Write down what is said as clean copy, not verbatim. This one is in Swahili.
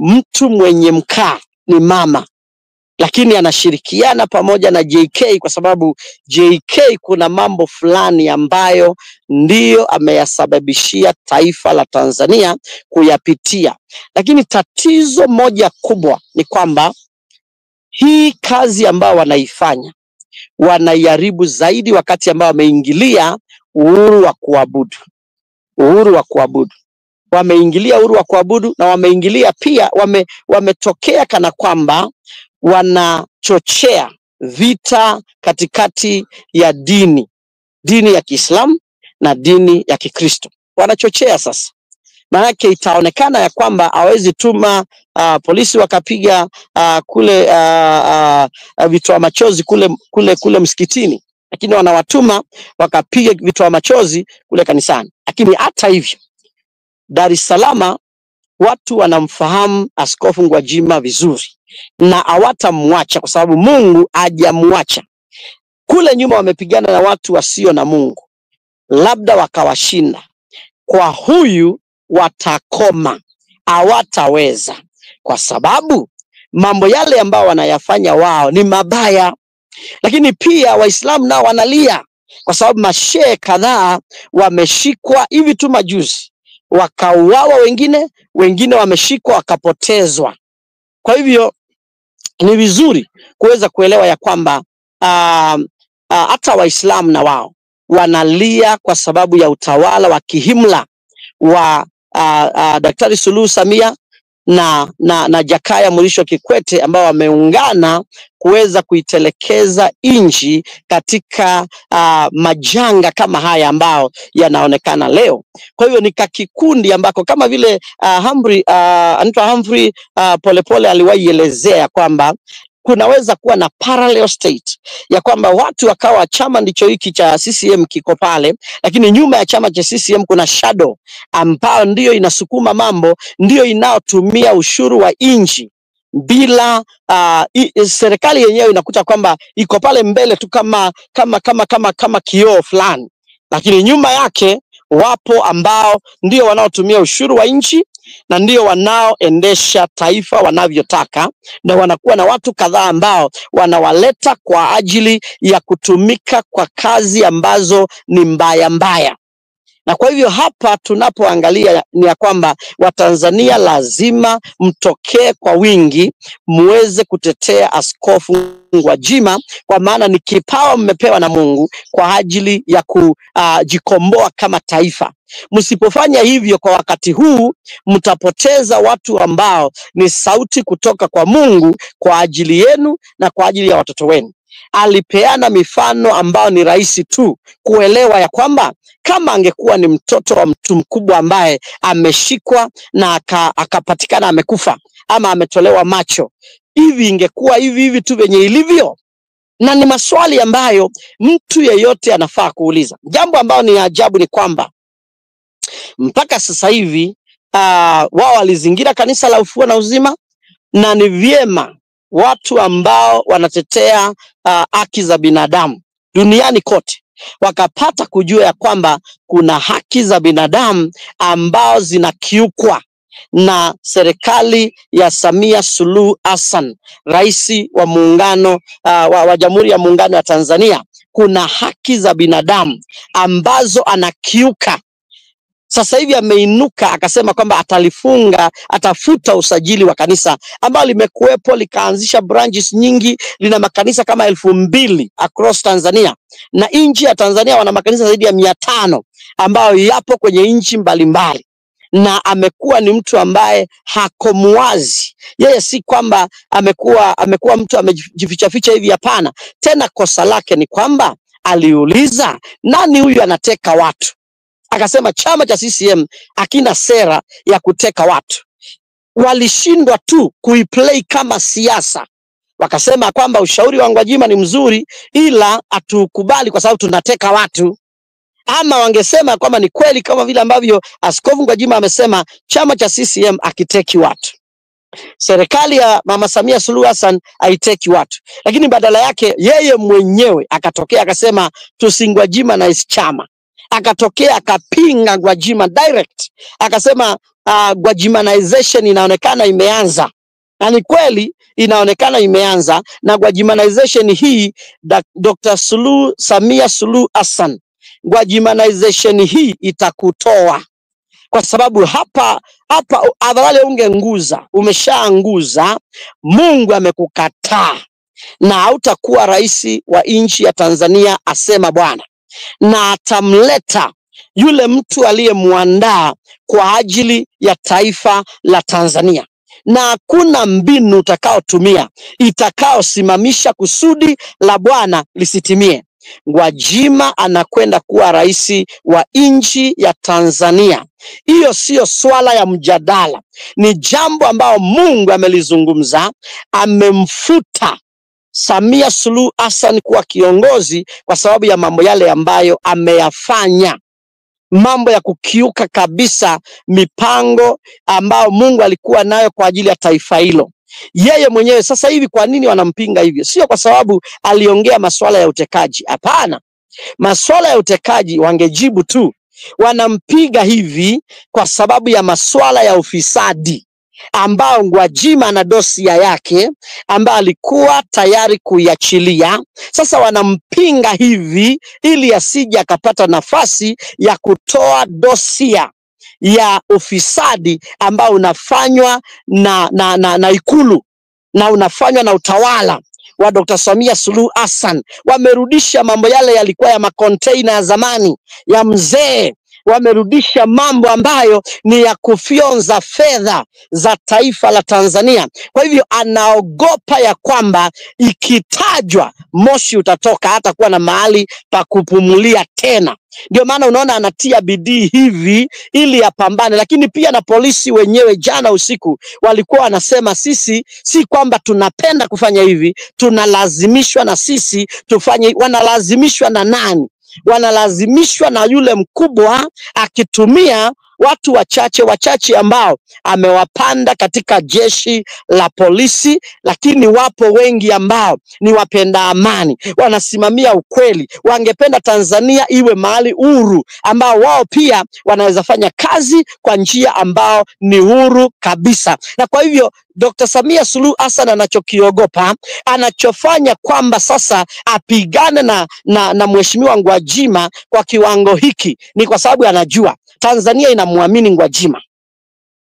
mtu mwenye mkaa ni mama, lakini anashirikiana pamoja na JK kwa sababu JK kuna mambo fulani ambayo ndiyo ameyasababishia taifa la Tanzania kuyapitia. Lakini tatizo moja kubwa ni kwamba hii kazi ambayo wanaifanya wanaiharibu zaidi wakati ambao wameingilia uhuru wa kuabudu. Uhuru wa kuabudu. Wameingilia uhuru wa kuabudu na wameingilia pia wametokea kana kwamba wanachochea vita katikati ya dini ya Kiislamu na dini ya Kikristo. Wanachochea sasa. Maanake itaonekana ya kwamba hawezi tuma polisi wakapiga kule vitoa machozi kule msikitini, lakini wanawatuma wakapiga vitoa machozi kule kanisani. Lakini hata hivyo Dar es Salaam watu wanamfahamu Askofu Gwajima vizuri na hawatamwacha kwa sababu Mungu hajamwacha. Kule nyuma wamepigana na watu wasio na Mungu, labda wakawashinda. Kwa huyu watakoma, hawataweza, kwa sababu mambo yale ambao wanayafanya wao ni mabaya. Lakini pia Waislamu nao wanalia kwa sababu mashehe kadhaa wameshikwa hivi tu majuzi, wakauawa, wengine wameshikwa wakapotezwa. Kwa hivyo ni vizuri kuweza kuelewa ya kwamba hata Waislamu na wao wanalia kwa sababu ya utawala wa kihimla wa Daktari Suluhu Samia na Jakaya Mrisho Kikwete ambao wameungana kuweza kuitelekeza nchi katika majanga kama haya ambao yanaonekana leo. Kwa hivyo ni kakikundi ambako kama vile Humphrey Polepole aliwahi elezea kwamba kunaweza kuwa na parallel state ya kwamba watu wakawa chama ndicho hiki cha CCM kiko pale, lakini nyuma ya chama cha CCM kuna shadow ambayo ndiyo inasukuma mambo, ndiyo inaotumia ushuru wa nchi bila serikali yenyewe inakuta kwamba iko pale mbele tu kama kioo fulani, lakini nyuma yake wapo ambao ndio wanaotumia ushuru wa nchi na ndio wanaoendesha taifa wanavyotaka, na wanakuwa na watu kadhaa ambao wanawaleta kwa ajili ya kutumika kwa kazi ambazo ni mbaya. Na kwa hivyo hapa tunapoangalia ni ya kwamba Watanzania lazima mtokee kwa wingi muweze kutetea Askofu Gwajima, kwa maana ni kipawa mmepewa na Mungu kwa ajili ya kujikomboa kama taifa. Msipofanya hivyo kwa wakati huu, mtapoteza watu ambao ni sauti kutoka kwa Mungu kwa ajili yenu na kwa ajili ya watoto wenu. Alipeana mifano ambao ni rahisi tu kuelewa ya kwamba kama angekuwa ni mtoto wa mtu mkubwa ambaye ameshikwa na akapatikana amekufa ama ametolewa macho, hivi ingekuwa hivi tu venye ilivyo? Na ni maswali ambayo mtu yeyote anafaa kuuliza. Jambo ambalo ni ajabu ni kwamba mpaka sasa hivi wao walizingira kanisa la Ufufuo na Uzima, na ni vyema watu ambao wanatetea haki za binadamu duniani kote wakapata kujua ya kwamba kuna haki za binadamu ambao zinakiukwa na serikali ya Samia Suluhu Hassan, rais wa muungano wa Jamhuri ya Muungano wa Tanzania. Kuna haki za binadamu ambazo anakiuka. Sasa hivi ameinuka akasema kwamba atafuta usajili wa kanisa ambao limekuwepo, likaanzisha branches nyingi, lina makanisa kama 2000 across Tanzania, na nchi ya Tanzania wana makanisa zaidi ya 500 ambayo yapo kwenye nchi mbalimbali. Na amekuwa ni mtu ambaye hakomuwazi. Yeye si kwamba amekuwa mtu amejificha hivi, hapana. Tena kosa lake ni kwamba aliuliza nani huyu anateka watu, akasema chama cha CCM hakina sera ya kuteka watu. Walishindwa tu kuiplay kama siasa, wakasema kwamba ushauri wa Gwajima ni mzuri ila hatukubali kwa sababu tunateka watu. Ama wangesema kwamba ni kweli kama vile ambavyo Askofu Gwajima amesema chama cha CCM akiteki watu, serikali ya Mama Samia Suluhu Hassan haiteki watu, lakini badala yake yeye mwenyewe akatokea akasema tusingwajima na chama. Akatokea akapinga Gwajima direct, akasema Gwajimanization inaonekana imeanza. Na ni kweli inaonekana imeanza, na Gwajimanization hii Dr. Samia Suluhu Hassan, Gwajimanization hii itakutoa, kwa sababu hapa adhawale ungenguza, umeshaanguza, Mungu amekukataa na hautakuwa rais wa nchi ya Tanzania, asema Bwana, na atamleta yule mtu aliyemuandaa kwa ajili ya taifa la Tanzania, na hakuna mbinu utakaotumia itakaosimamisha kusudi la Bwana lisitimie. Gwajima anakwenda kuwa rais wa nchi ya Tanzania. Hiyo sio swala ya mjadala, ni jambo ambalo Mungu amelizungumza. Amemfuta Samia Suluhu Hassan kuwa kiongozi kwa sababu ya mambo yale ambayo ameyafanya, mambo ya kukiuka kabisa mipango ambayo Mungu alikuwa nayo kwa ajili ya taifa hilo. Yeye mwenyewe sasa hivi, kwa nini wanampinga hivyo? Sio kwa sababu aliongea masuala ya utekaji, hapana. Masuala ya utekaji wangejibu tu. Wanampiga hivi kwa sababu ya masuala ya ufisadi ambao Gwajima na dosia yake ambayo alikuwa tayari kuiachilia. Sasa wanampinga hivi ili asije akapata nafasi ya kutoa dosia ya ufisadi ambao unafanywa na Ikulu na unafanywa na utawala wa Dr. Samia Suluhu Hassan. Wamerudisha mambo yale yalikuwa ya makonteina ya zamani ya mzee. Wamerudisha mambo ambayo ni ya kufyonza fedha za taifa la Tanzania. Kwa hivyo anaogopa ya kwamba ikitajwa moshi utatoka, hata kuwa na mahali pa kupumulia tena. Ndio maana unaona anatia bidii hivi ili apambane. Lakini pia na polisi wenyewe jana usiku walikuwa wanasema, sisi si kwamba tunapenda kufanya hivi, tunalazimishwa na sisi tufanye. Wanalazimishwa na nani? Wanalazimishwa na yule mkubwa akitumia watu wachache ambao amewapanda katika jeshi la polisi. Lakini wapo wengi ambao ni wapenda amani, wanasimamia ukweli, wangependa Tanzania iwe mahali huru ambao wao pia wanaweza fanya kazi kwa njia ambao ni huru kabisa. Na kwa hivyo Dr. Samia Suluhu Hassan anachokiogopa, anachofanya kwamba sasa apigane na mheshimiwa Gwajima kwa kiwango hiki, ni kwa sababu anajua Tanzania inamwamini Gwajima.